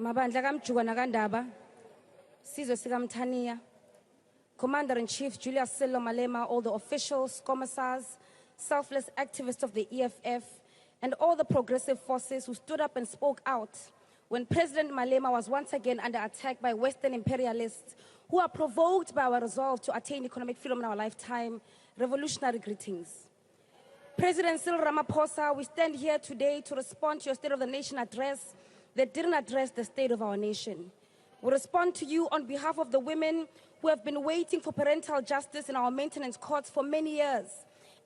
Mabandla kamJuka nakandaba, Sizwe sikaMthaniya, Commander-in-Chief Julius Sello Malema, all the officials, commissars, selfless activists of the EFF, and all the progressive forces who stood up and spoke out when President Malema was once again under attack by Western imperialists who are provoked by our resolve to attain economic freedom in our lifetime. Revolutionary greetings. President Cyril Ramaphosa, we stand here today to respond to your State of the Nation address that didn't address the state of our nation. We respond to you on behalf of the women who have been waiting for parental justice in our maintenance courts for many years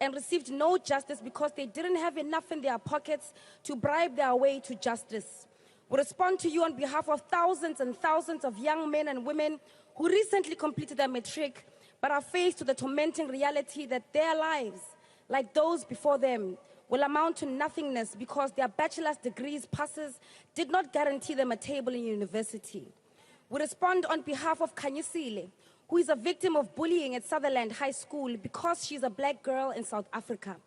and received no justice because they didn't have enough in their pockets to bribe their way to justice. We respond to you on behalf of thousands and thousands of young men and women who recently completed their matric but are faced with the tormenting reality that their lives, like those before them, will amount to nothingness because their bachelor's degrees passes did not guarantee them a table in university. We respond on behalf of Khanyisile, who is a victim of bullying at Sutherland High School because she's a black girl in South Africa.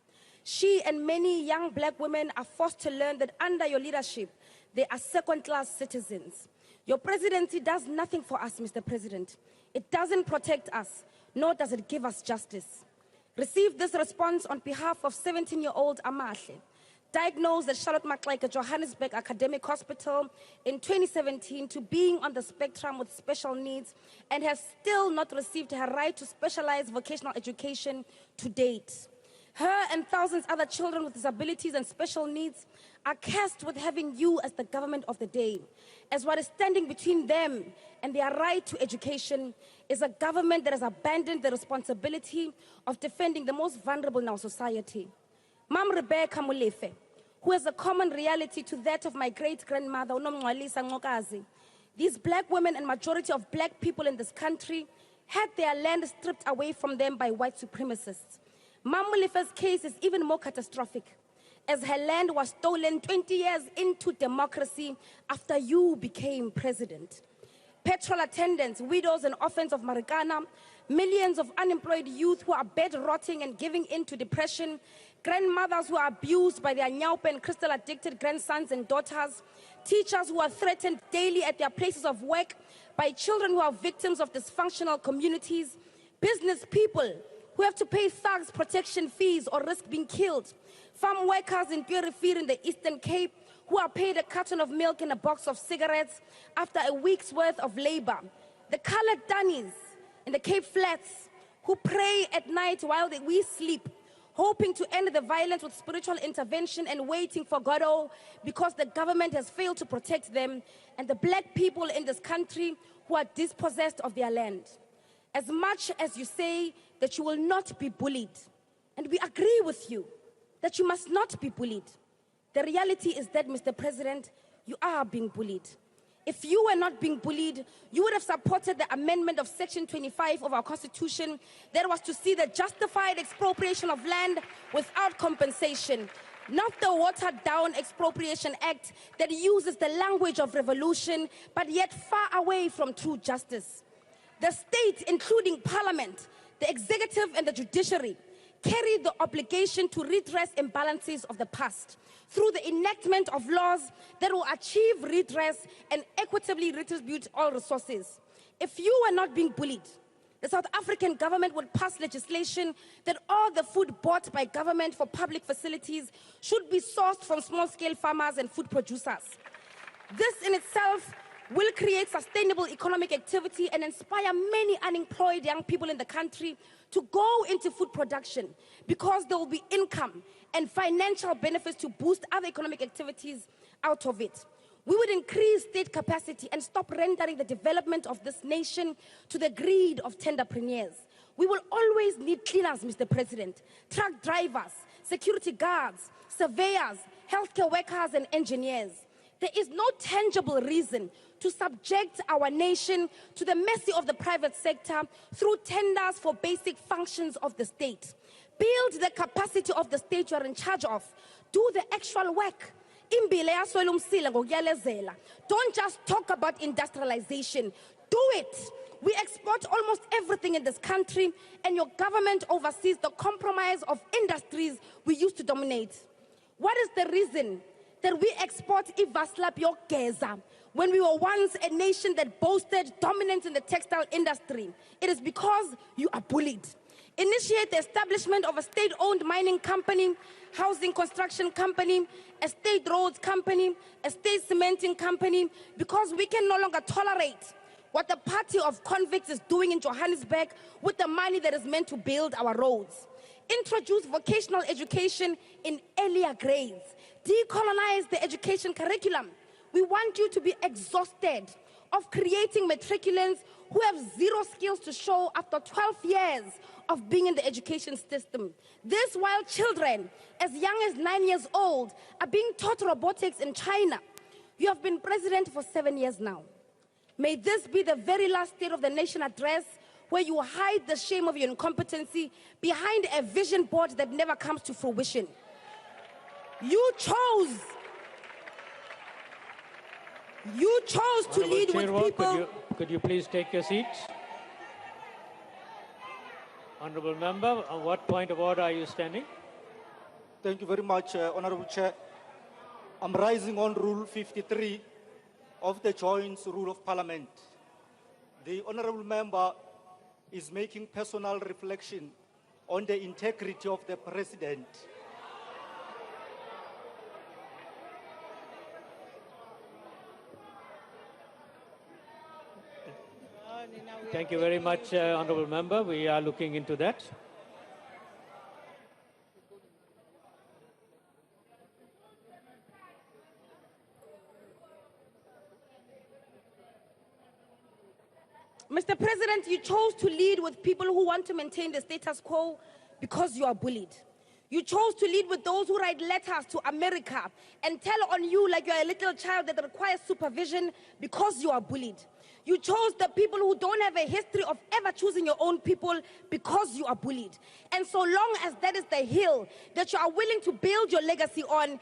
She and many young black women are forced to learn that under your leadership, they are second-class citizens. Your presidency does nothing for us, Mr. President. It doesn't protect us, nor does it give us justice. Receive this response on behalf of 17-year-old Amahle, diagnosed at Charlotte Maxeke Johannesburg Academic Hospital in 2017 to being on the spectrum with special needs and has still not received her right to specialized vocational education to date. Her and thousands other children with disabilities and special needs are cursed with having you as the government of the day, as what is standing between them and their right to education is a government that has abandoned the responsibility of defending the most vulnerable in our society. Mam Rebecca Molefe, who has a common reality to that of my great-grandmother, Unomngwalisa Ngokazi. These black women and majority of black people in this country had their land stripped away from them by white supremacists. Mam Molefe's case is even more catastrophic, as her land was stolen 20 years into democracy after you became president. Petrol attendants, widows and orphans of Marikana, millions of unemployed youth who are bed-rotting and giving in to depression, grandmothers who are abused by their nyaupe and crystal-addicted grandsons and daughters, teachers who are threatened daily at their places of work by children who are victims of dysfunctional communities, business people who have to pay thugs protection fees or risk being killed, farm workers in Tuarifir in the Eastern Cape who are paid a carton of milk and a box of cigarettes after a week's worth of labor, the colored Danis in the Cape Flats who pray at night while we sleep, hoping to end the violence with spiritual intervention and waiting for Godot because the government has failed to protect them, and the black people in this country who are dispossessed of their land. As much as you say that you will not be bullied, and we agree with you that you must not be bullied, the reality is that, Mr. President, you are being bullied. If you were not being bullied, you would have supported the amendment of Section 25 of our Constitution that was to see the justified expropriation of land without compensation, not the watered-down Expropriation Act that uses the language of revolution, but yet far away from true justice. The state, including Parliament, the executive and the judiciary, carry the obligation to redress imbalances of the past through the enactment of laws that will achieve redress and equitably redistribute all resources. If you were not being bullied, the South African government would pass legislation that all the food bought by government for public facilities should be sourced from small-scale farmers and food producers. This in itself will create sustainable economic activity and inspire many unemployed young people in the country to go into food production because there will be income and financial benefits to boost other economic activities out of it. We would increase state capacity and stop rendering the development of this nation to the greed of tenderpreneurs. We will always need cleaners, Mr. President, truck drivers, security guards, surveyors, healthcare workers and engineers. There is no tangible reason to subject our nation to the mercy of the private sector through tenders for basic functions of the state. Build the capacity of the state you are in charge of. Do the actual work. Don't just talk about industrialization. Do it. We export almost everything in this country, and your government oversees the compromise of industries we used to dominate. What is the reason that we export ivaslap yogeza when we were once a nation that boasted dominance in the textile industry. It is because you are bullied. Initiate the establishment of a state-owned mining company, housing construction company, a state roads company, a state cementing company, because we can no longer tolerate what the party of convicts is doing in Johannesburg with the money that is meant to build our roads. Introduce vocational education in earlier grades. Decolonize the education curriculum. We want you to be exhausted of creating matriculants who have zero skills to show after 12 years of being in the education system. This while children as young as 9 years old are being taught robotics in China. You have been president for 7 years now. May this be the very last State of the Nation address where you hide the shame of your incompetency behind a vision board that never comes to fruition. You chose to lead with people. Could you please take your seats? Honourable Member, on what point of order are you standing? Thank you very much, Honourable Chair. I'm rising on Rule 53 of the Joint Rule of Parliament. The Honourable Member is making personal reflection on the integrity of the President. Thank you very much, Honourable Member. We are looking into that. Mr. President, you chose to lead with people who want to maintain the status quo because you are bullied. You chose to lead with those who write letters to America and tell on you like you're a little child that requires supervision because you are bullied. You chose the people who don't have a history of ever choosing your own people because you are bullied. And so long as that is the hill that you are willing to build your legacy on,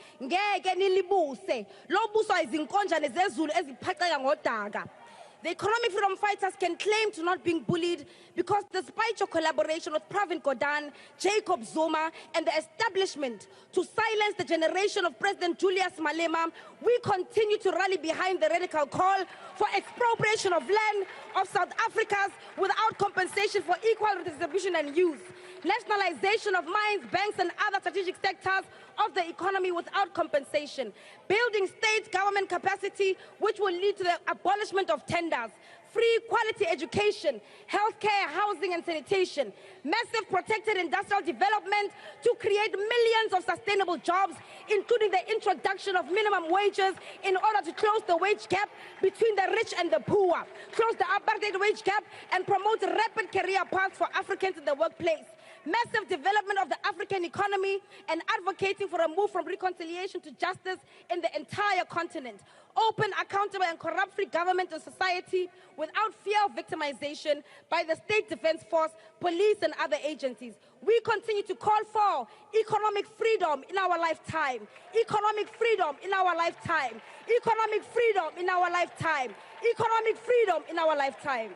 the economic freedom fighters can claim to not being bullied because despite your collaboration with Pravin Gordhan, Jacob Zuma, and the establishment to silence the generation of President Julius Malema, we continue to rally behind the radical call for expropriation of land of South Africans without compensation for equal redistribution and use, nationalization of mines, banks, and other strategic sectors of the economy without compensation, building state government capacity which will lead to the abolishment of tenders, free quality education, healthcare, housing and sanitation, massive protected industrial development to create millions of sustainable jobs, including the introduction of minimum wages in order to close the wage gap between the rich and the poor, close the apartheid wage gap and promote rapid career paths for Africans in the workplace. Massive development of the African economy and advocating for a move from reconciliation to justice in the entire continent. Open, accountable and corrupt-free government and society without fear of victimization by the State Defense Force, police and other agencies. We continue to call for economic freedom in our lifetime. Economic freedom in our lifetime. Economic freedom in our lifetime. Economic freedom in our lifetime.